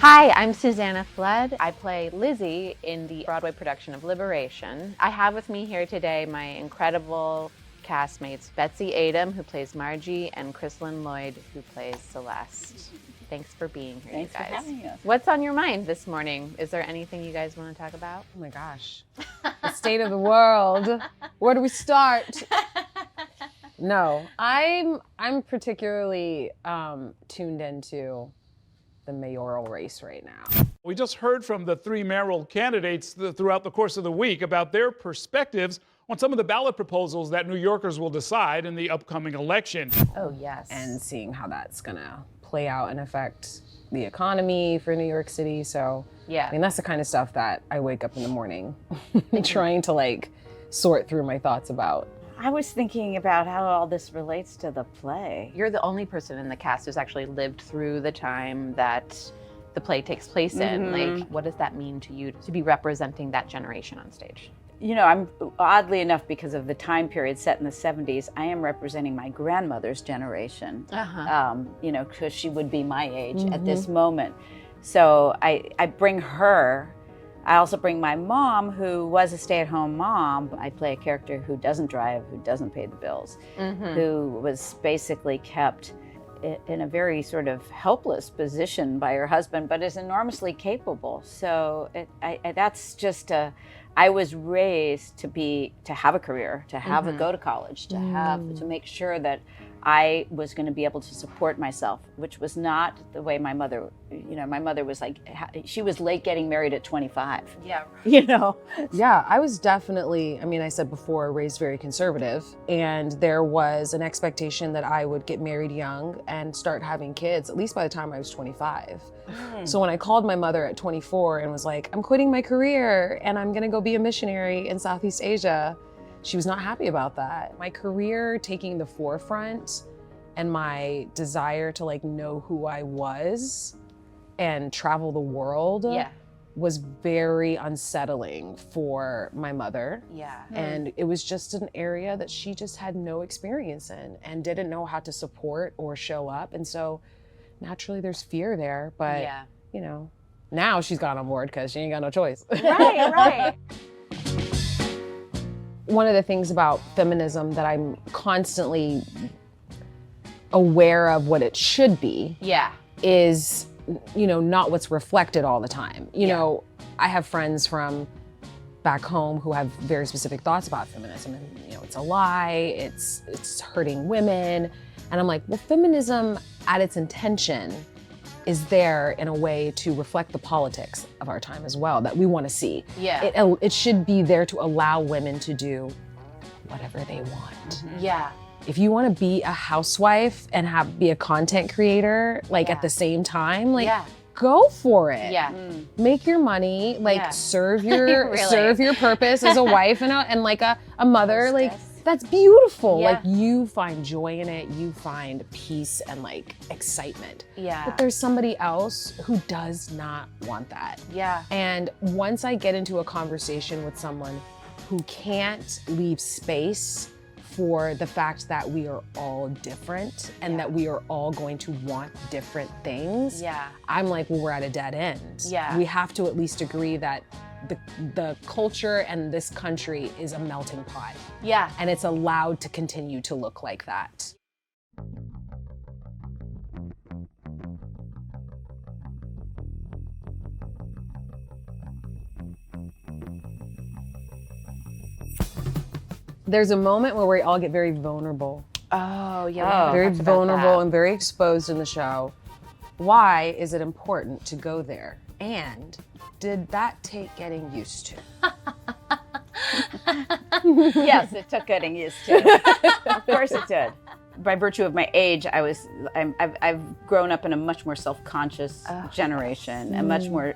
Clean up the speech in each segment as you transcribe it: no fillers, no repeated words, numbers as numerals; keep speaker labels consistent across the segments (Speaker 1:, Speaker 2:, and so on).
Speaker 1: Hi, I'm Susanna Flood. I play Lizzie in the Broadway production of Liberation. I have with me here today my incredible castmates, Betsy Adam, who plays Margie, and Chrislyn Lloyd, who plays Celeste. Thanks for being here,
Speaker 2: Thanks
Speaker 1: you guys.
Speaker 2: for having us.
Speaker 1: What's on your mind this morning? Is there anything you guys want to talk about?
Speaker 3: Oh my gosh. The state of the world. Where do we start? No, I'm particularly tuned into the mayoral race right now.
Speaker 4: We just heard from the three mayoral candidates throughout the course of the week about their perspectives on some of the ballot proposals that New Yorkers will decide in the upcoming election.
Speaker 1: Oh, yes.
Speaker 3: And seeing how that's gonna play out and affect the economy for New York City. So
Speaker 1: yeah,
Speaker 3: I mean, that's the kind of stuff that I wake up in the morning trying to like sort through my thoughts about.
Speaker 2: I was thinking about how all this relates to the play.
Speaker 1: You're the only person in the cast who's actually lived through the time that the play takes place in. Like, what does that mean to you to be representing that generation on stage?
Speaker 2: You know, I'm oddly enough, because of the time period set in the 70s, I am representing my grandmother's generation, you know, because she would be my age at this moment. So I bring her. I also bring my mom, who was a stay-at-home mom. I play a character who doesn't drive, who doesn't pay the bills, who was basically kept in a very sort of helpless position by her husband, but is enormously capable. So that's just I was raised to have a career, to have go to college, to make sure that I was going to be able to support myself, which was not the way my mother, you know, my mother was like, she was late getting married at 25.
Speaker 1: Yeah.
Speaker 2: You know?
Speaker 3: Yeah, I was definitely, I mean, I said before, raised very conservative, and there was an expectation that I would get married young and start having kids, at least by the time I was 25. So when I called my mother at 24 and was like, I'm quitting my career and I'm gonna go be a missionary in Southeast Asia, she was not happy about that. My career taking the forefront and my desire to like know who I was and travel the world was very unsettling for my mother.
Speaker 1: Yeah.
Speaker 3: And it was just an area that she just had no experience in and didn't know how to support or show up. And so naturally there's fear there, but you know, now she's got on board because she ain't got no choice.
Speaker 1: Right.
Speaker 3: One of the things about feminism that I'm constantly aware of what it should be is, you know, not what's reflected all the time. You know, I have friends from back home who have very specific thoughts about feminism and, you know, it's a lie, it's hurting women. And I'm like, well, feminism at its intention is there in a way to reflect the politics of our time as well that we want to see.
Speaker 1: Yeah.
Speaker 3: It should be there to allow women to do whatever they want.
Speaker 1: Yeah.
Speaker 3: If you want to be a housewife and be a content creator, like at the same time, like go for it.
Speaker 1: Yeah.
Speaker 3: Make your money, like serve your serve your purpose as a wife and like a mother, like that's beautiful. Like you find joy in it, you find peace and like excitement.
Speaker 1: Yeah.
Speaker 3: But there's somebody else who does not want that.
Speaker 1: Yeah.
Speaker 3: And once I get into a conversation with someone who can't leave space for the fact that we are all different and that we are all going to want different things, I'm like, well, we're at a dead end.
Speaker 1: Yeah.
Speaker 3: We have to at least agree that the culture and this country is a melting pot.
Speaker 1: Yeah.
Speaker 3: And it's allowed to continue to look like that. There's a moment where we all get very vulnerable.
Speaker 1: Oh, yeah.
Speaker 3: Very vulnerable and very exposed in the show. Why is it important to go there? And did that take getting used to?
Speaker 2: Yes, it took getting used to. Of course it did. By virtue of my age, I've grown up in a much more self-conscious generation, and much more.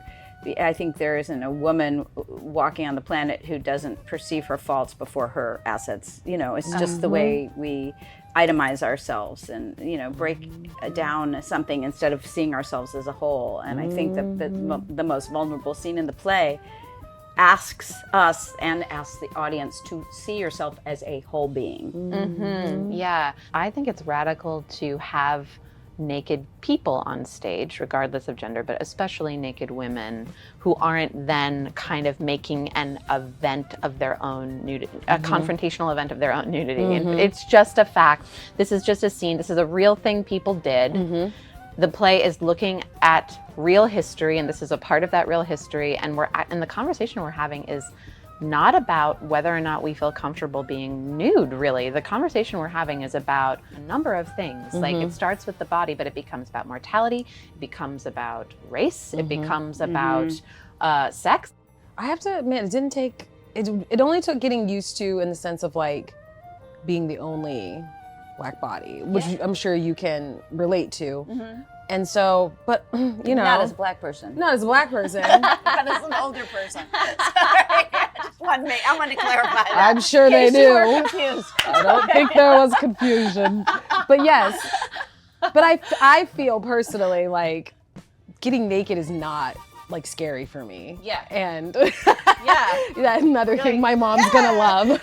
Speaker 2: I think there isn't a woman walking on the planet who doesn't perceive her faults before her assets. You know, it's just the way we itemize ourselves and, you know, break down something instead of seeing ourselves as a whole. And I think that the most vulnerable scene in the play asks us and asks the audience to see yourself as a whole being.
Speaker 1: Yeah, I think it's radical to have naked people on stage, regardless of gender, but especially naked women who aren't then kind of making an event of their own nudity, a confrontational event of their own nudity. And it's just a fact. This is just a scene. This is a real thing people did. The play is looking at real history, and this is a part of that real history. And the conversation we're having is not about whether or not we feel comfortable being nude, really. The conversation we're having is about a number of things. Like, it starts with the body, but it becomes about mortality, it becomes about race, it becomes about sex.
Speaker 3: I have to admit, it only took getting used to, in the sense of like being the only Black body, which I'm sure you can relate to. And so, but you know.
Speaker 2: Not as a Black person.
Speaker 3: Not as a Black person.
Speaker 2: But as an older person. Sorry. I want to clarify that.
Speaker 3: I'm sure they do.
Speaker 2: You were confused.
Speaker 3: I don't think there was confusion. But yes. But I feel personally like getting naked is not like scary for me.
Speaker 2: Yeah.
Speaker 3: And
Speaker 2: Yeah.
Speaker 3: that's another thing my mom's gonna love.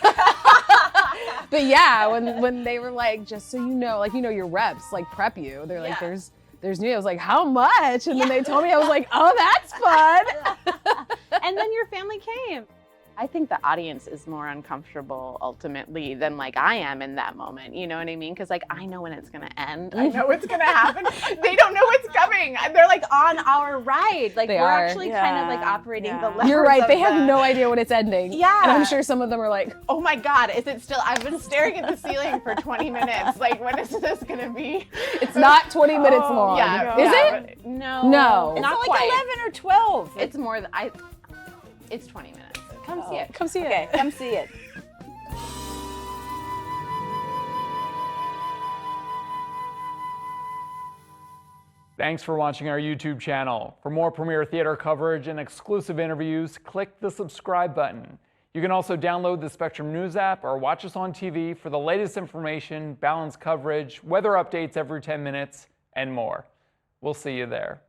Speaker 3: But yeah, when they were like, just so you know, like, you know, your reps like prep you. They're like, there's new. I was like, how much? And then they told me, I was like, oh, that's fun.
Speaker 1: And then your family came. I think the audience is more uncomfortable ultimately than like I am in that moment. You know what I mean? Because like I know when it's gonna end. I know what's gonna happen. They don't know what's coming. They're like on our ride. Like we're actually kind of like operating the levers.
Speaker 3: You're right.
Speaker 1: of
Speaker 3: They have no idea when it's ending.
Speaker 1: Yeah.
Speaker 3: And I'm sure some of them are like,
Speaker 1: oh my God, is it still? I've been staring at the ceiling for 20 minutes. Like, when is this gonna be?
Speaker 3: it's not 20 minutes long.
Speaker 1: Yeah.
Speaker 3: Is it?
Speaker 1: No.
Speaker 3: No.
Speaker 2: It's
Speaker 1: Not
Speaker 2: like
Speaker 1: quite.
Speaker 2: 11 or 12.
Speaker 1: It's more than it's 20 minutes. Come see it.
Speaker 3: Come see it.
Speaker 2: Okay, come see it.
Speaker 5: Thanks for watching our YouTube channel. For more premiere theater coverage and exclusive interviews, click the subscribe button. You can also download the Spectrum News app or watch us on TV for the latest information, balanced coverage, weather updates every 10 minutes, and more. We'll see you there.